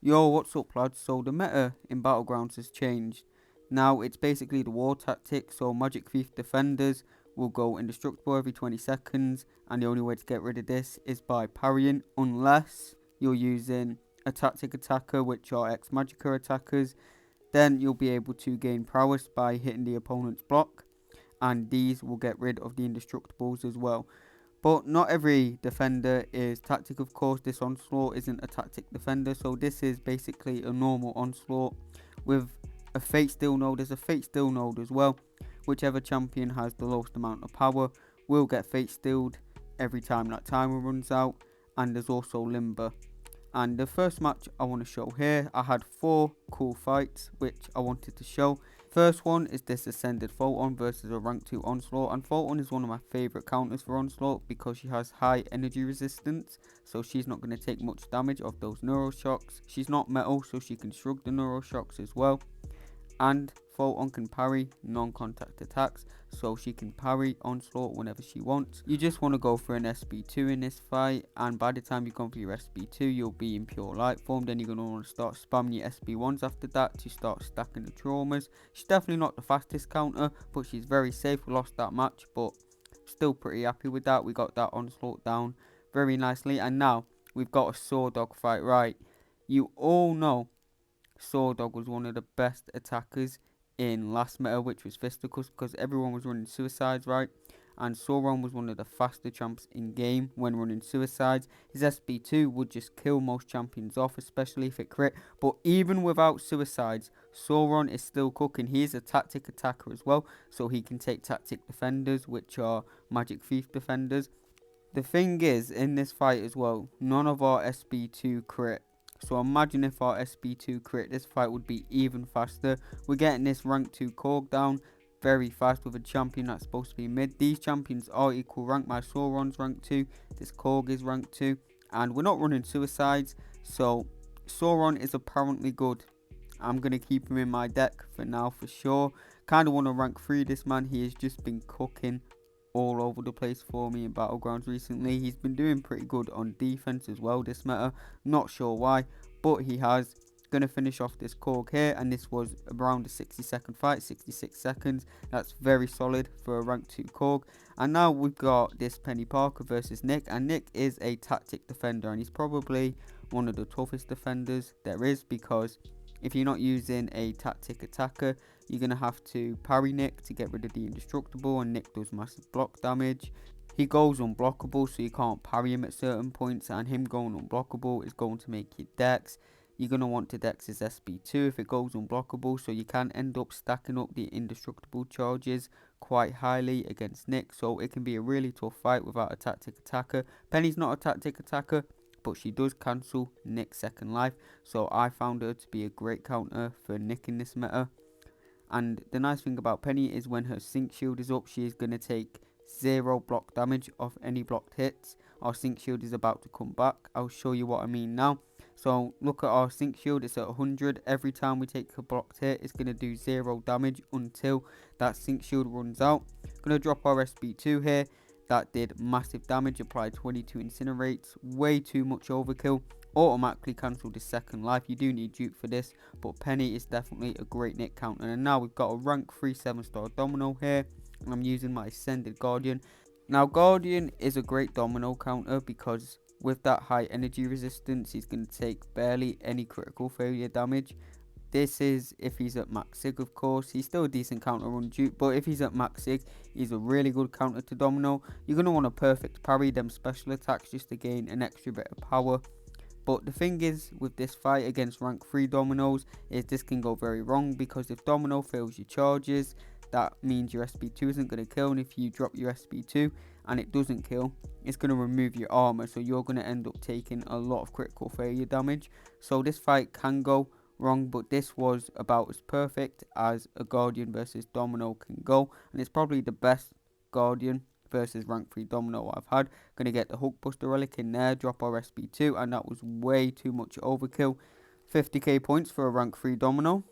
Yo, what's up lads? So the meta in Battlegrounds has changed. Now it's basically the war tactic, so Magic Thief defenders will go indestructible every 20 seconds, and the only way to get rid of this is by parrying, unless you're using a tactic attacker, which are ex-Magicka attackers. Then you'll be able to gain prowess by hitting the opponent's block, and these will get rid of the indestructibles as well. But not every defender is tactic, of course. This onslaught isn't a tactic defender, so this is basically a normal onslaught with a fate steal node. There's a fate steal node as well. Whichever champion has the lowest amount of power will get fate stealed every time that timer runs out, and there's also limber. And the first match I want to show here, I had 4 cool fights which I wanted to show. First one is this Ascended Photon versus a rank 2 Onslaught, and Photon is one of my favourite counters for Onslaught because she has high energy resistance, so she's not going to take much damage of those Neuro Shocks. She's not metal, so she can shrug the Neuro Shocks as well. And Photon can parry non-contact attacks, so she can parry Onslaught whenever she wants. You just want to go for an SB2 in this fight, and by the time you go for your SB2 you'll be in pure light form. Then you're going to want to start spamming your SB1s after that to start stacking the traumas. She's definitely not the fastest counter, but she's very safe. We lost that match, but still pretty happy with that. We got that Onslaught down very nicely, and now we've got a Sword Dog fight. Right, you all know Sword Dog was one of the best attackers in last meta, which was Fisticuffs, because everyone was running suicides, right? And Sauron was one of the faster champs in game when running suicides. His SB2 would just kill most champions off, especially if it crit. But even without suicides, Sauron is still cooking. He is a tactic attacker as well, so he can take tactic defenders, which are Magic Thief defenders. The thing is, in this fight as well, none of our SB2 crit. So imagine if our SB2 crit, this fight would be even faster. We're getting this rank 2 Korg down very fast with a champion that's supposed to be mid. These champions are equal rank. My Sauron's rank 2, this Korg is rank 2, and we're not running suicides, so Sauron is apparently good. I'm going to keep him in my deck for now for sure. Kind of want to rank 3 this man. He has just been cooking all over the place for me in Battlegrounds recently. He's been doing pretty good on defense as well this meta. Not sure why, but he has. Gonna finish off this Korg here, and this was around a 60-second fight, 66 seconds. That's very solid for a rank 2 Korg. And now we've got this Penny Parker versus Nick, and Nick is a tactic defender, and he's probably one of the toughest defenders there is, because if you're not using a tactic attacker, you're going to have to parry Nick to get rid of the indestructible, and Nick does massive block damage. He goes unblockable, so you can't parry him at certain points, and him going unblockable is going to make you dex. You're going to want to dex his SB2 if it goes unblockable, so you can end up stacking up the indestructible charges quite highly against Nick, so it can be a really tough fight without a tactic attacker. Penny's not a tactic attacker, but she does cancel Nick's second life, so I found her to be a great counter for Nick in this meta. And the nice thing about Penny is when her sync shield is up, she is going to take 0 block damage of any blocked hits. Our sync shield is about to come back. I'll show you what I mean now. So look at our sync shield, it's at 100. Every time we take a blocked hit, it's going to do 0 damage until that sync shield runs out. Going to drop our SB2 here. That did massive damage, applied 22 incinerates, way too much overkill. Automatically cancelled his second life. You do need dupe for this, but Penny is definitely a great Nick counter. And now we've got a rank 3 7-star Domino here, and I'm using my Ascended Guardian. Now Guardian is a great Domino counter because with that high energy resistance, he's going to take barely any critical failure damage. This is if he's at max sig, of course. He's still a decent counter on dupe, but if he's at max sig, he's a really good counter to Domino. You're going to want to perfect parry them special attacks just to gain an extra bit of power. But the thing is with this fight against rank 3 Dominos is this can go very wrong, because if Domino fails your charges, that means your SB2 isn't going to kill, and if you drop your SB2 and it doesn't kill, it's going to remove your armor, so you're going to end up taking a lot of critical failure damage. So this fight can go wrong, but this was about as perfect as a Guardian versus Domino can go, and it's probably the best Guardian versus rank 3 Domino I've had. Gonna get the Hulkbuster relic in there, drop our SB2, and that was way too much overkill. 50k points for a rank 3 Domino.